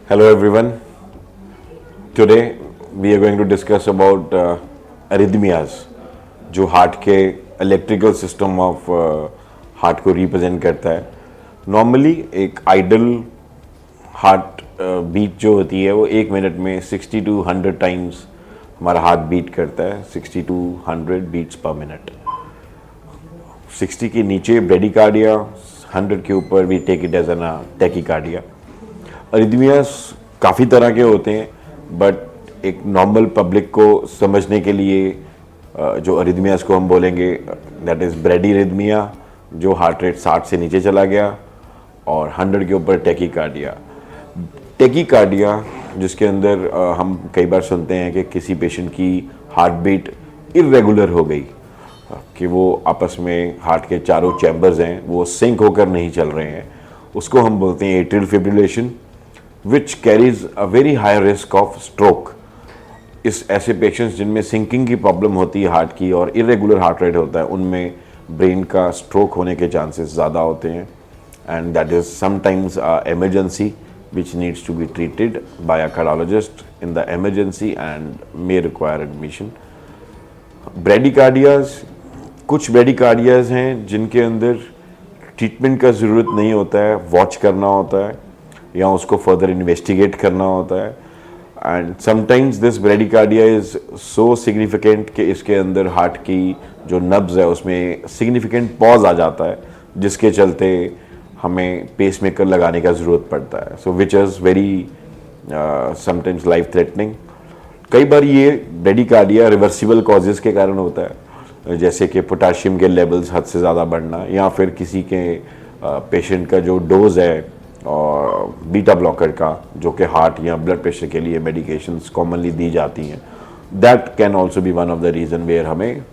Hello everyone. Today we are going to discuss about arrhythmias जो heart के electrical system of heart को represent करता है. Normally एक आइडल हार्ट बीट जो होती है वो एक मिनट में 60 to 100 टाइम्स हमारा हार्ट बीट करता है. 60 to 100 बीट्स पर मिनट. 60 के नीचे ब्रेडिकार्डिया, 100 के ऊपर भी take it as an tachycardia. Arrhythmias काफ़ी तरह के होते हैं, बट एक नॉर्मल पब्लिक को समझने के लिए जो अरिथमियास को हम बोलेंगे दैट इज़ ब्रेडीरिथमिया जो हार्ट रेट 60 से नीचे चला गया, और 100 के ऊपर टैकीकार्डिया. टैकीकार्डिया जिसके अंदर हम कई बार सुनते हैं कि किसी पेशेंट की हार्ट बीट इरेगुलर हो गई, कि वो आपस में हार्ट के चारों चैम्बर्स हैं वो सिंक होकर नहीं चल रहे हैं, उसको हम बोलते हैं atrial fibrillation, which carries a very high risk of stroke. इस ऐसे पेशेंट्स जिनमें सिंकिंग की प्रॉब्लम होती है हार्ट की और इरेगुलर हार्ट रेट होता है, उनमें ब्रेन का स्ट्रोक होने के चांसेस ज़्यादा होते हैं, and that is sometimes emergency which needs to be treated by a cardiologist in the emergency and may require admission. ब्रेडिकार्डियाज, कुछ ब्रेडिकार्डियाज हैं जिनके अंदर ट्रीटमेंट का ज़रूरत नहीं होता है, वॉच करना होता है या उसको फर्दर इन्वेस्टिगेट करना होता है. And sometimes this bradycardia is so significant कि इसके अंदर हार्ट की जो नब्ज़ है उसमें सिग्निफिकेंट पॉज आ जाता है, जिसके चलते हमें पेसमेकर लगाने का ज़रूरत पड़ता है. So which is very sometimes life threatening. कई बार ये ब्रेडिकार्डिया रिवर्सिबल कॉजेज़ के कारण होता है, जैसे कि पोटाशियम के लेवल्स हद से ज़्यादा बढ़ना, या फिर किसी के पेशेंट का जो डोज है और बीटा ब्लॉकर का, जो कि हार्ट या ब्लड प्रेशर के लिए मेडिकेशंस कॉमनली दी जाती हैं, that can also be one of the reason where हमें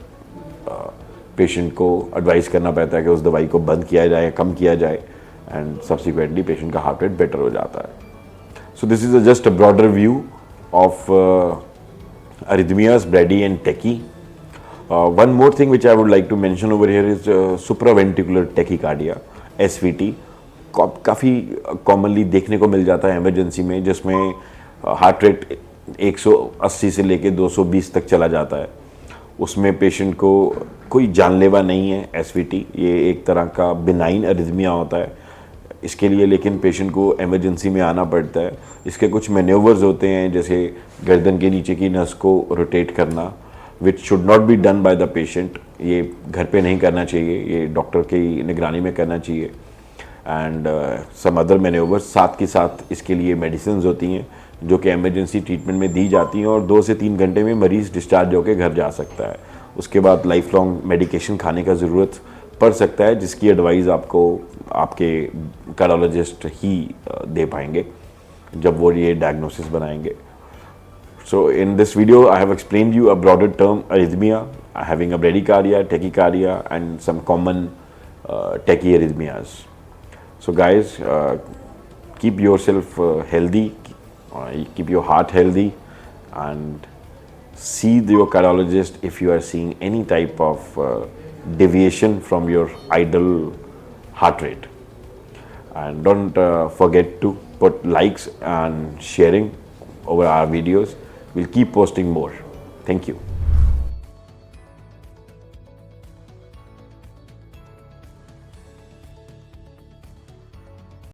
पेशेंट को एडवाइस करना पड़ता है कि उस दवाई को बंद किया जाए, कम किया जाए, एंड सब्सिक्वेंटली पेशेंट का हार्ट रेट बेटर हो जाता है. So this is just a broader view of arrhythmias, brady and tachy. One more thing which I would like to mention over here is supraventricular tachycardia, SVT. काफ़ी commonly देखने को मिल जाता है emergency में, जिसमें हार्ट रेट 180 से लेके 220 तक चला जाता है. उसमें पेशेंट को कोई जानलेवा नहीं है SVT, ये एक तरह का बिनाइन अरिथमिया होता है. इसके लिए लेकिन पेशेंट को इमरजेंसी में आना पड़ता है. इसके कुछ मैन्यूवर्स होते हैं, जैसे गर्दन के नीचे की नस को रोटेट करना, which should not be done by the patient. ये घर पे नहीं करना चाहिए, ये डॉक्टर की निगरानी में करना चाहिए. एंड सम अदर मैन्यूवर्स, साथ के साथ इसके लिए मेडिसिन होती हैं जो कि इमरजेंसी ट्रीटमेंट में दी जाती हैं, और 2 से 3 घंटे में मरीज़ डिस्चार्ज होकर घर जा सकता है. उसके बाद लाइफ लॉन्ग मेडिकेशन खाने का ज़रूरत पड़ सकता है, जिसकी एडवाइस आपको आपके कार्डियोलॉजिस्ट ही दे पाएंगे जब वो ये डायग्नोसिस बनाएंगे. So in this video I have explained you a broader term arrhythmia having a bradycardia, tachycardia and some common tachy arrhythmias. So guys, keep yourself healthy, keep your heart healthy, and see your cardiologist if you are seeing any type of deviation from your ideal heart rate. And don't forget to put likes and sharing over our videos. We'll keep posting more. Thank you.